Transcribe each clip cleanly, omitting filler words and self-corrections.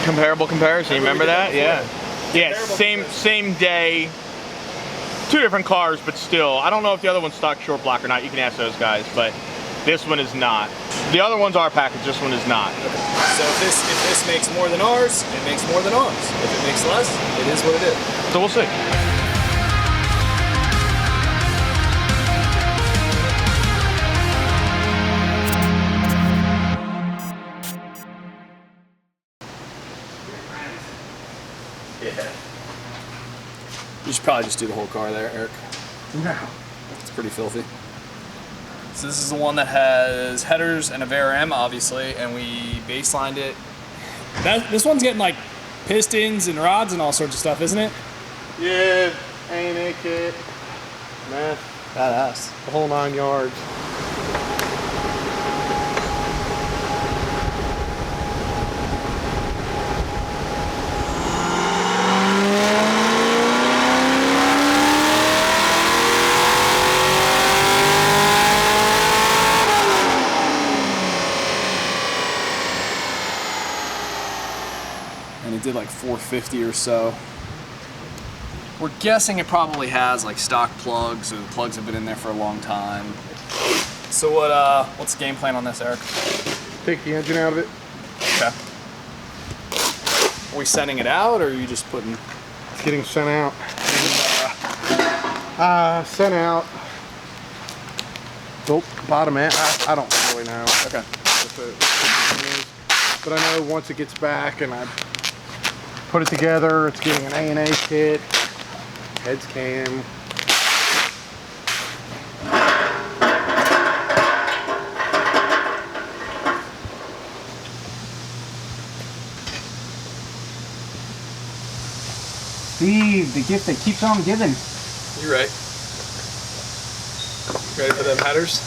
Comparable comparison. You remember that? Yeah. Yeah. Same day. Two different cars, but still. I don't know if the other one's stock short block or not. You can ask those guys, but this one is not. The other one's our package. This one is not. Okay. So if this makes more than ours, it makes more than ours. If it makes less, it is what it is. So we'll see. Yeah. You should probably just do the whole car there, Eric. No. It's pretty filthy. So this is the one that has headers and a VRM, obviously, and we baselined it. This one's getting like pistons and rods and all sorts of stuff, isn't it? Yeah, A&A kit, meth, Badass. the whole 9 yards. And it did like 450 or so. We're guessing it probably has like stock plugs, or the plugs have been in there for a long time. So what's the game plan on this, Eric? Take the engine out of it. Okay. Are we sending it out, or are you just putting? It's getting sent out. Sent out. The bottom end, I don't really know. Okay. But I know once it gets back and I put it together, it's getting an A&A kit, heads cam. Steve, the gift that keeps on giving. You're right. Ready for them headers?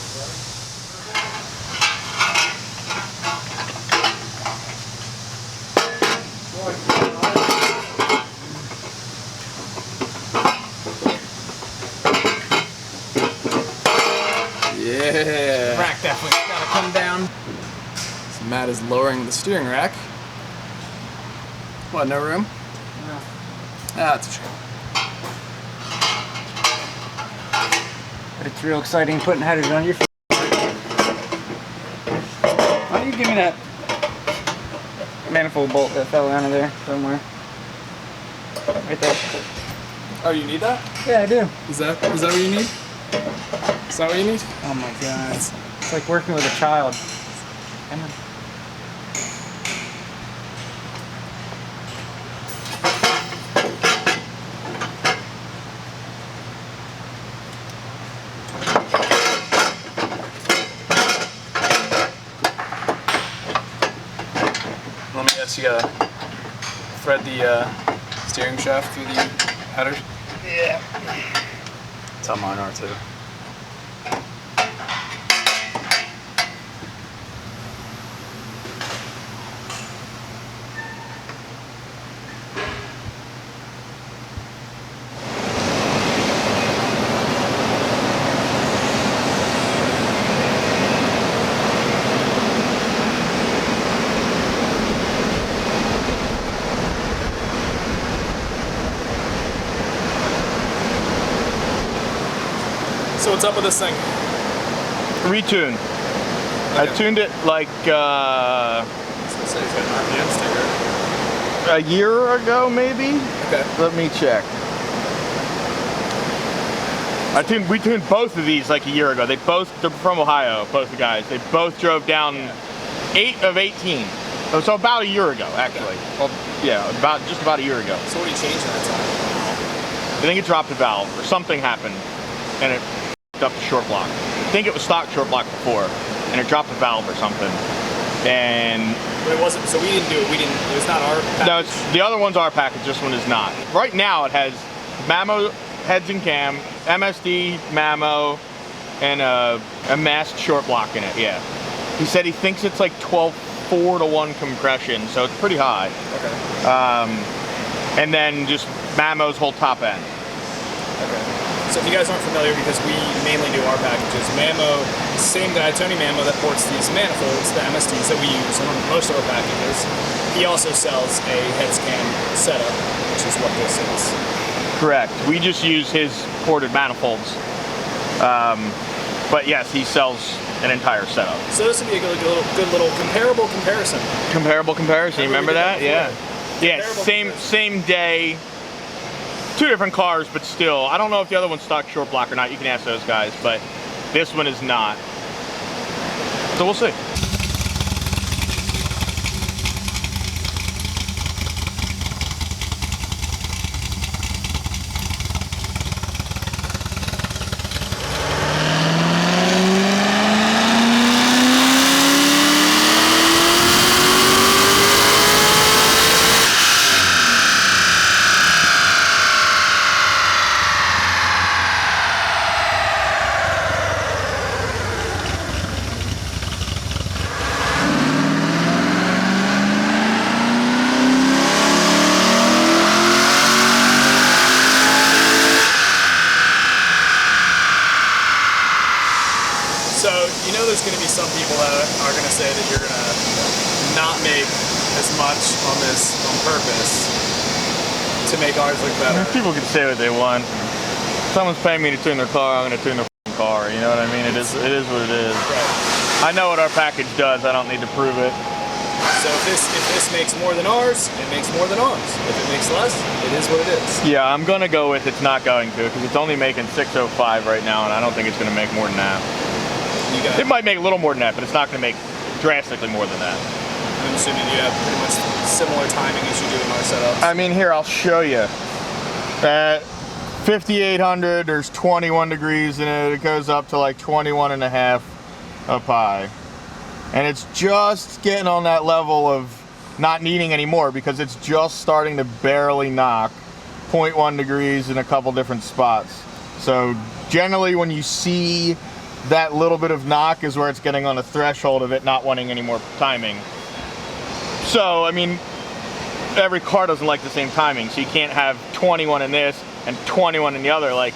Yeah. Rack definitely gotta come down. So Matt is lowering the steering rack. What, no room? No. Ah, that's a shame. But it's real exciting putting headers on your feet. Why don't you give me that manifold bolt that fell out of there somewhere? Right there. Oh, you need that? Yeah, I do. Is that what you need? Is that what you need? Oh my god. It's like working with a child. Come on. Let me guess, you gotta thread the steering shaft through the headers? Yeah. That's how mine are too. So what's up with this thing? Retune. I tuned it like I was gonna say it's got an RPM sticker. a year ago, maybe. Okay. Let me check. We tuned both of these like a year ago. They're from Ohio, both the guys. They both drove down 8 of 18. So about a year ago, actually. Well, yeah, just about a year ago. So what did you change in that time? I think it dropped a valve or something happened, and it f***ed up the short block. I think it was stock short block before, and it dropped a valve or something. And But it wasn't. So we didn't do it. It was not our package. no, the other one's our package. This one is not. Right now, it has Mamo heads and cam, MSD, Mamo, and a masked short block in it. Yeah. He said he thinks it's like 4-to-1 compression, so it's pretty high. Okay. And then just Mamo's whole top end. Okay. So if you guys aren't familiar, because we mainly do our packages, Mammo, same guy, Tony Mammo, that ports these manifolds, the MSDs that we use on most of our packages, he also sells a heads cam setup, which is what this is. Correct. We just use his ported manifolds. But yes, he sells an entire setup. So this would be a good little comparable comparison. Comparable comparison. You remember that? Yeah. Yeah. Same day. Two different cars, but still. I don't know if the other one's stock short block or not. You can ask those guys, but this one is not. So we'll see. So, you know there's going to be some people that are going to say that you're going to not make as much on this on purpose to make ours look better. People can say what they want. If someone's paying me to tune their car, I'm going to tune their car. You know what I mean? It is what it is. Right. I know what our package does. I don't need to prove it. So if this makes more than ours, it makes more than ours. If it makes less, it is what it is. Yeah, I'm going to go with it's not going to, because it's only making 605 right now, and I don't think it's going to make more than that. It might make a little more than that, but it's not going to make drastically more than that. I'm assuming you have pretty much similar timing as you do in our setups. I mean, here, I'll show you. At 5800, there's 21 degrees in it. It goes up to like 21 and a half up high. And it's just getting on that level of not needing any more, because it's just starting to barely knock 0.1 degrees in a couple different spots. So generally when you see that little bit of knock is where it's getting on the threshold of it not wanting any more timing. So, I mean, every car doesn't like the same timing, so you can't have 21 in this and 21 in the other. Like,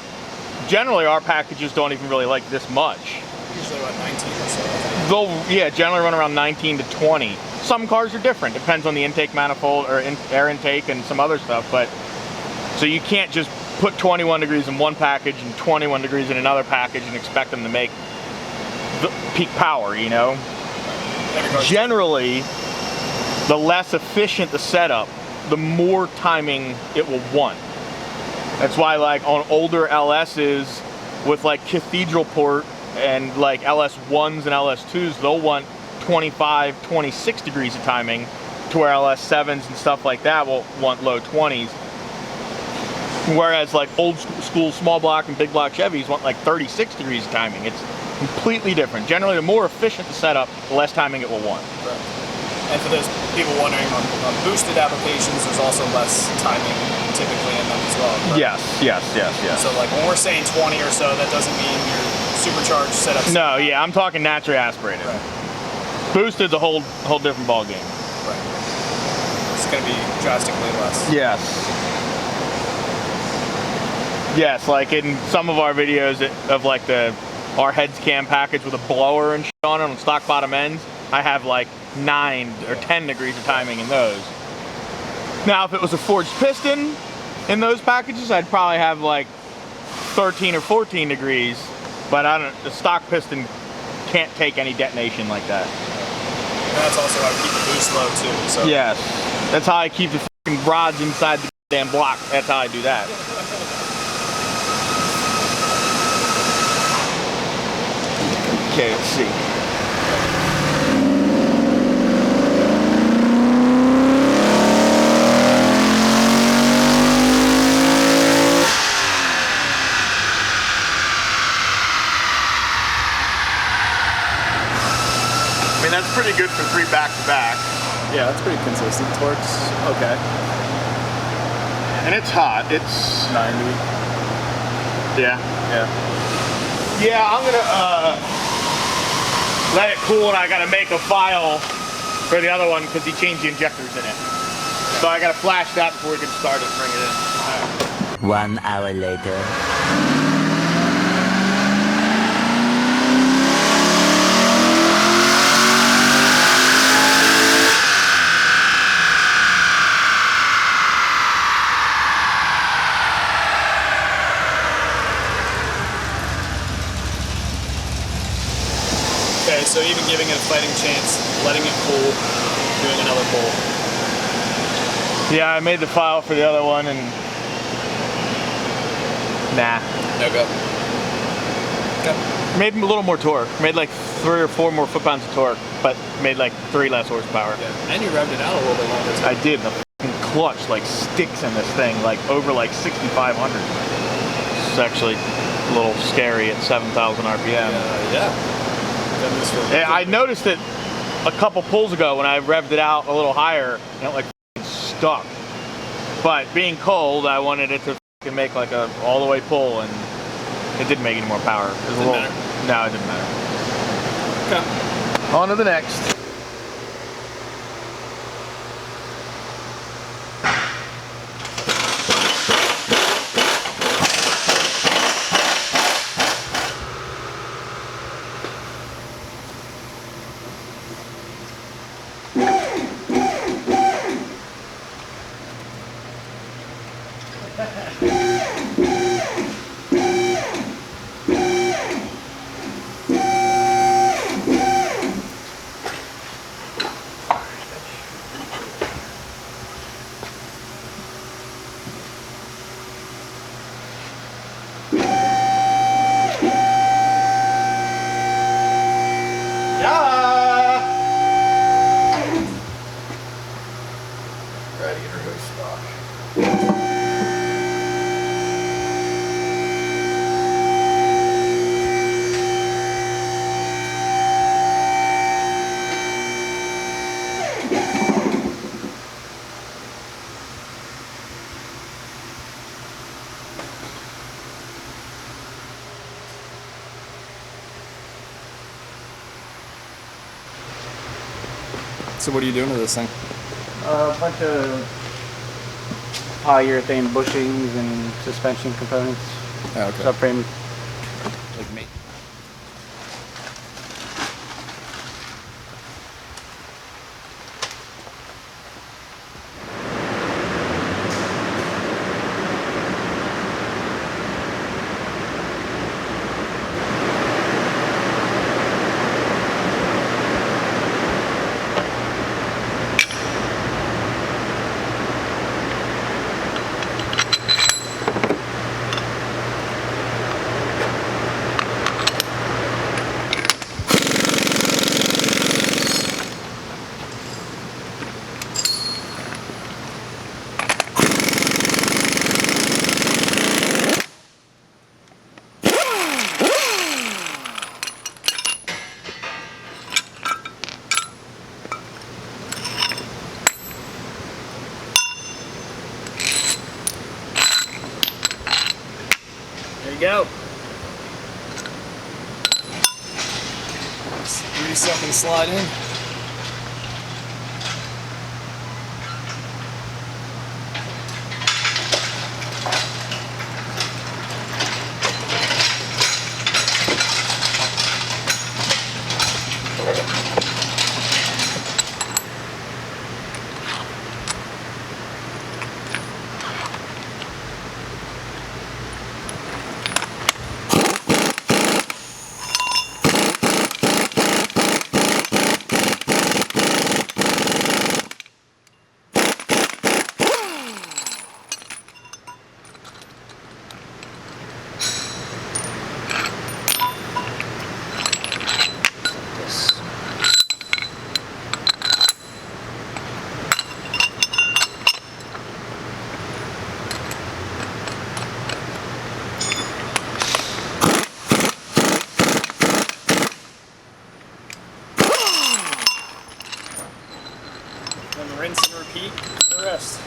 generally our packages don't even really like this much. Usually about 19 or so. They'll, yeah, generally run around 19 to 20. Some cars are different, depends on the intake manifold or air intake and some other stuff, but so you can't just put 21 degrees in one package and 21 degrees in another package and expect them to make the peak power, you know? Generally, the less efficient the setup, the more timing it will want. That's why, like, on older LS's with like cathedral port and like LS1s and LS2s, they'll want 25, 26 degrees of timing, to where LS7s and stuff like that will want low 20s. Whereas like old school small block and big block Chevys want like 36 degrees of timing. It's completely different. Generally, the more efficient the setup, the less timing it will want. Right. And for those people wondering, on boosted applications, there's also less timing typically in them as well. Right? Yes. So like when we're saying 20 or so, that doesn't mean your supercharged setup. No, yeah, I'm talking naturally aspirated. Right. Boosted's a whole different ball game. Right. It's going to be drastically less. Yes. Yes, like in some of our videos of like our heads cam package with a blower and shit on it on stock bottom ends, I have like 9 or 10 degrees of timing in those. Now, if it was a forged piston in those packages, I'd probably have like 13 or 14 degrees, but the stock piston can't take any detonation like that. And that's also how I keep the boost low too. So. Yes, that's how I keep the fucking rods inside the damn block. That's how I do that. Okay, let's see. I mean, that's pretty good for 3 back-to-back. Yeah, that's pretty consistent. Torque's okay. And it's hot. It's 90. Yeah. Yeah. Yeah, I'm gonna let it cool, and I gotta make a file for the other one because he changed the injectors in it. So I gotta flash that before we can start it and bring it in. 1 hour later. So even giving it a fighting chance, letting it cool, doing another pull. Yeah, I made the file for the other one and nah. No go. Okay. Made a little more torque. Made like 3 or 4 more foot-pounds of torque, but made like 3 less horsepower. Yeah. And you revved it out a little bit longer too. I did. The f***ing clutch like sticks in this thing, like over like 6,500. It's actually a little scary at 7,000 RPM. Yeah. I noticed it a couple pulls ago when I revved it out a little higher, and it like stuck. But being cold, I wanted it to make like a all the way pull, and it didn't make any more power. It didn't matter. No, it didn't matter. Okay. On to the next. So what are you doing to this thing? A bunch of polyurethane bushings and suspension components. Oh, okay. Subframe. Like me. There you go. Grease up and slide in. Then rinse and repeat for the rest.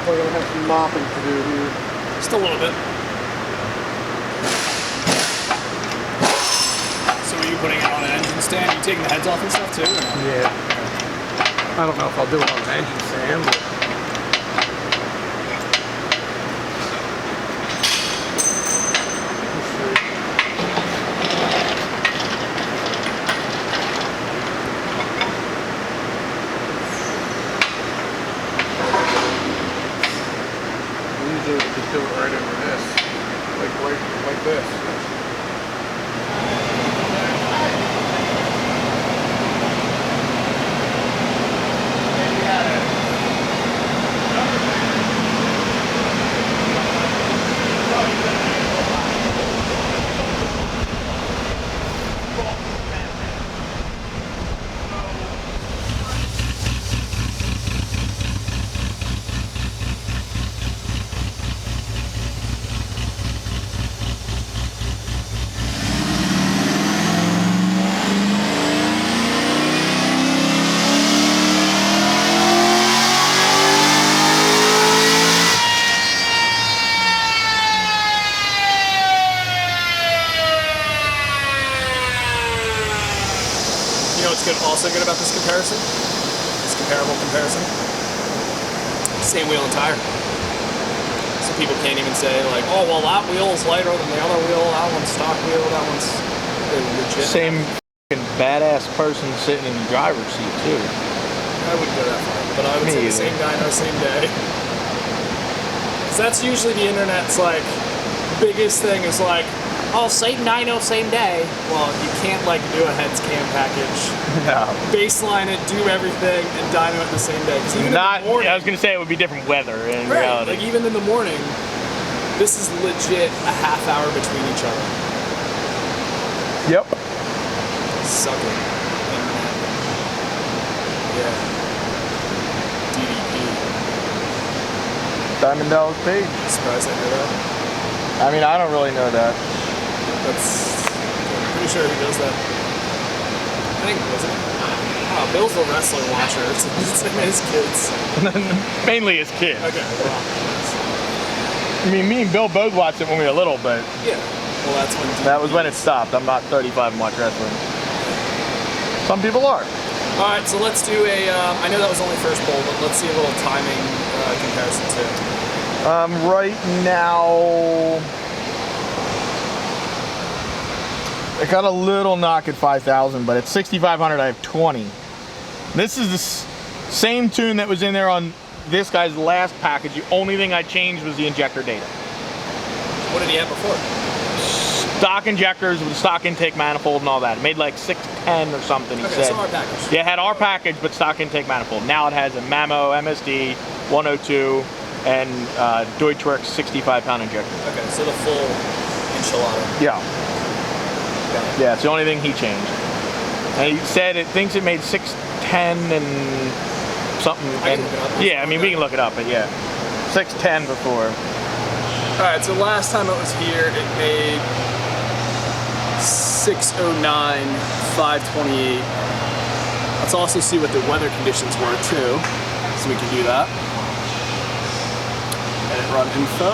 like I'm gonna have some mopping to do here. Just a little bit. So are you putting it on an engine stand? Are you taking the heads off and stuff too? Yeah. I don't know if I'll do it on an engine stand, but usually we just do it right under this, like this. You know what's good, also good about this comparison? This comparable comparison? Same wheel and tire. So people can't even say like, oh well that wheel is lighter than the other wheel, that one's stock wheel, that one's legit. Same f***ing badass person sitting in the driver's seat too. I wouldn't go that far, but I would say the same dyno, same day. Because that's usually the internet's like biggest thing is like, oh, same dyno, same day. Well, you can't like do a heads cam package, No. baseline it, do everything, and dyno it the same day. 'Cause even Not. in the morning, I was gonna say it would be different weather in right, reality. like even in the morning, this is legit a half hour between each other. Yep. Suck it. Yeah. DDP. Diamond Dallas Page. Surprised I knew that. I mean, I don't really know that. That's. I'm pretty sure he does that. I think, wasn't it? Oh, Bill's the wrestling watcher. It's him and his kids. Mainly his kids. Okay, well. I mean, me and Bill both watched it when we were little, but Yeah. Well, that's when. that was when it stopped. I'm not 35 and watch wrestling. Some people are. Alright, so let's do a. I know that was only first poll, but let's see a little timing comparison too. Right now, I got a little knock at 5,000, but at 6,500 I have 20. This is the same tune that was in there on this guy's last package. The only thing I changed was the injector data. What did he have before? Stock injectors with stock intake manifold and all that. It made like 610 or something, he Okay, said. so our package. Yeah, it had our package, but stock intake manifold. Now it has a Mamo MSD 102 and Deutschwerks 65-pound injector. Okay, so the full enchilada. Yeah. Yeah, it's the only thing he changed. And he said it thinks it made 610 and something. I can look it up. Yeah, I mean, we can look it up, but yeah. 610 before. Alright, so last time it was here, it made 609, 528. Let's also see what the weather conditions were too, so we can do that. Edit run info,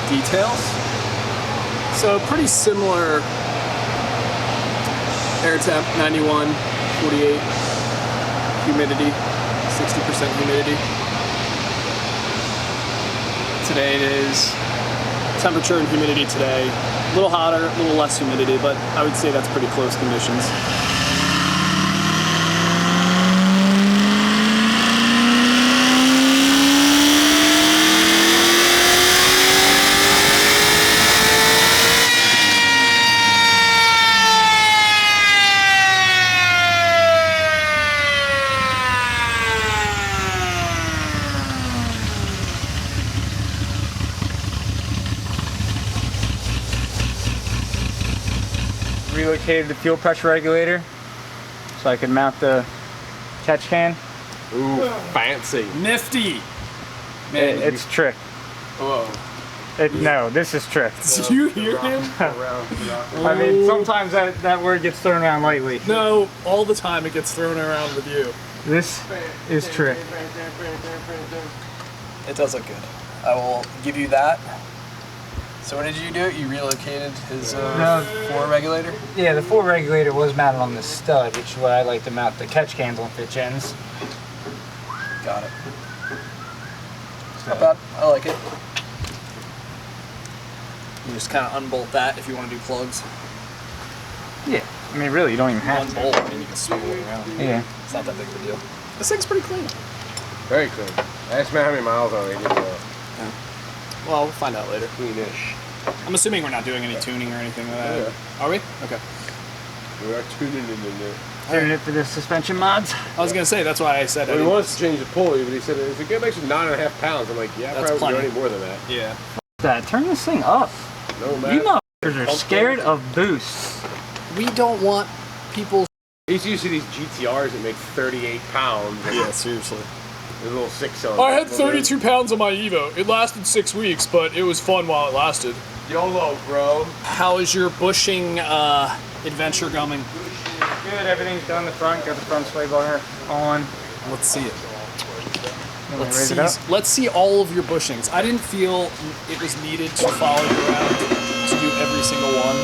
details. So pretty similar air temp, 91, 48, humidity, 60% humidity. Today it is temperature and humidity today. A little hotter, a little less humidity, but I would say that's pretty close conditions. Relocated the fuel pressure regulator so I could mount the catch can. Ooh, fancy. Nifty! Man, It's trick. whoa. No, this is trick. Did you hear him? I mean, sometimes that word gets thrown around lightly. No, all the time it gets thrown around with you. This is trick. It does look good. I will give you that. So what did you do? You relocated his No. 4 regulator? Yeah, the 4 regulator was mounted on the stud, which is where I like to mount the catch cans on pitch ends. Got it. Not bad. I like it. You just kind of unbolt that if you want to do plugs. Yeah, I mean, really, you don't even have One to. bolt, and you can swivel it around. Yeah. It's not that big of a deal. This thing's pretty clean. Very clean. I asked me how many miles on it. He didn't know. Well, we'll find out later. Cleanish. I'm assuming we're not doing any tuning or anything like that. Yeah. Are we? Okay. We are tuning it in there. Tuning it for the suspension mods. I was gonna say that's why I said. Well, he wants to change the pulley, but he said it's a good extra 9.5 pounds. I'm like, yeah, That's probably plenty. any more than that. Yeah. That turn this thing up. No matter. You motherfuckers are scared of boosts. We don't want people. He's used to these GTRs that make 38 pounds. Yeah, seriously. A little 6-cylinder. I had 32 pounds on my Evo. It lasted 6 weeks, but it was fun while it lasted. YOLO, bro. How is your bushing adventure going? Good, everything's done. The front, got the front sway bar on. Let's see it. Let's Let's raise see, it up. let's see all of your bushings. I didn't feel it was needed to follow you around to do every single one.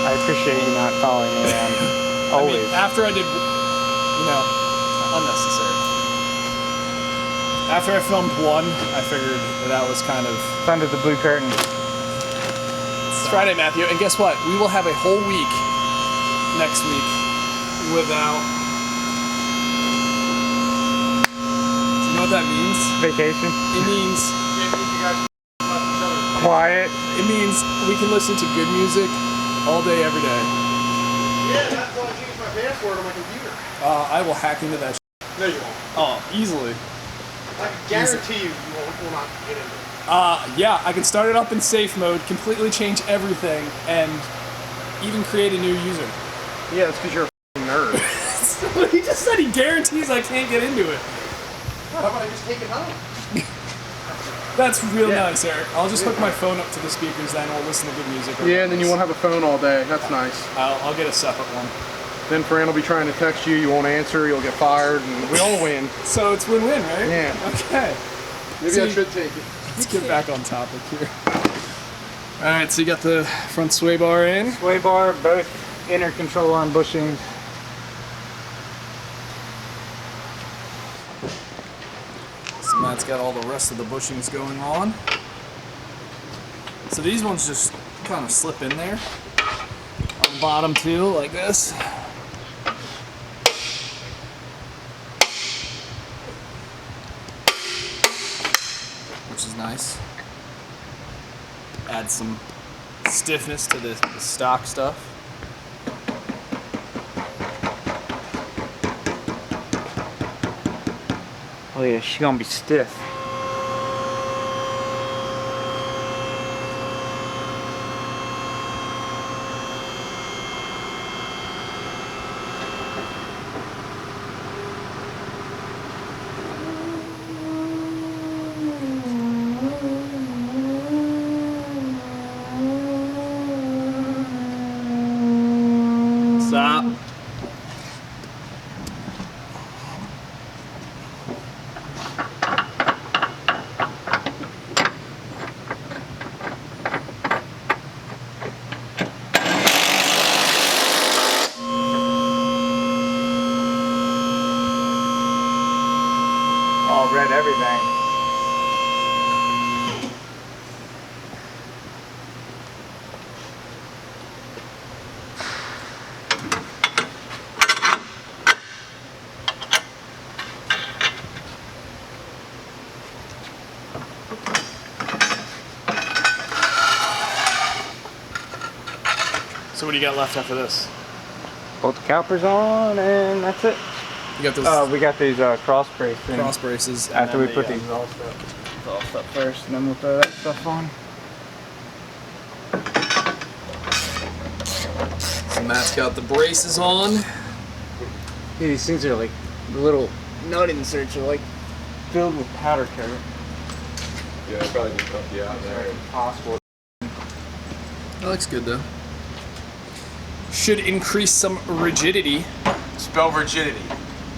I appreciate you not following me around. I Always. mean, after I did, you know, unnecessary. After I filmed one, I figured that was kind of... Under the blue curtain. It's Friday, Matthew, and guess what? We will have a whole week next week without... Do you know what that means? Vacation. It means... Quiet. It means we can listen to good music all day, every day. Yeah, that's why I changed my password on my computer. I will hack into that No, you won't. Oh, easily. I can guarantee you will not get into it. Yeah, I can start it up in safe mode, completely change everything, and even create a new user. Yeah, that's because you're a nerd. He just said he guarantees I can't get into it. How about I just take it home? That's real nice, Eric. I'll just hook my phone up to the speakers then, we'll listen to good music. Yeah, and then you won't have a phone all day. That's nice. I'll get a separate one. Then Fran will be trying to text you, you won't answer, you'll get fired, and we all win. So it's win-win, right? Yeah. Okay. Maybe I should take it. Let's get back on topic here. Alright, so you got the front sway bar in. Sway bar, both inner control arm bushings. So Matt's got all the rest of the bushings going on. So these ones just kind of slip in there. On the bottom too, like this. Which is nice. Add some stiffness to the stock stuff. Oh yeah, she's gonna be stiff. Stop. All red everything. So what do you got left after this? Bolt the calipers on, and that's it. You got those We got these cross braces. cross braces. and After we then put the, these exhaust up first, and then we'll throw that stuff on. So Matt's got the braces on. Yeah, these things are like little nut inserts, are like filled with powder coat. Yeah, I probably just help you out there. Possible. That looks good though. Should increase some rigidity. Spell rigidity.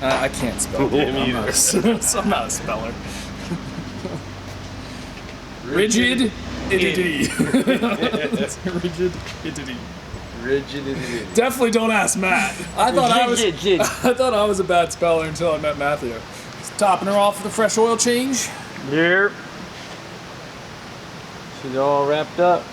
I can't spell. Me I'm not a speller. Rigid Idity. Rigid Idity. Rigidity. Definitely don't ask Matt. I thought I was a bad speller until I met Matthew. Just topping her off with a fresh oil change. Yep. She's all wrapped up.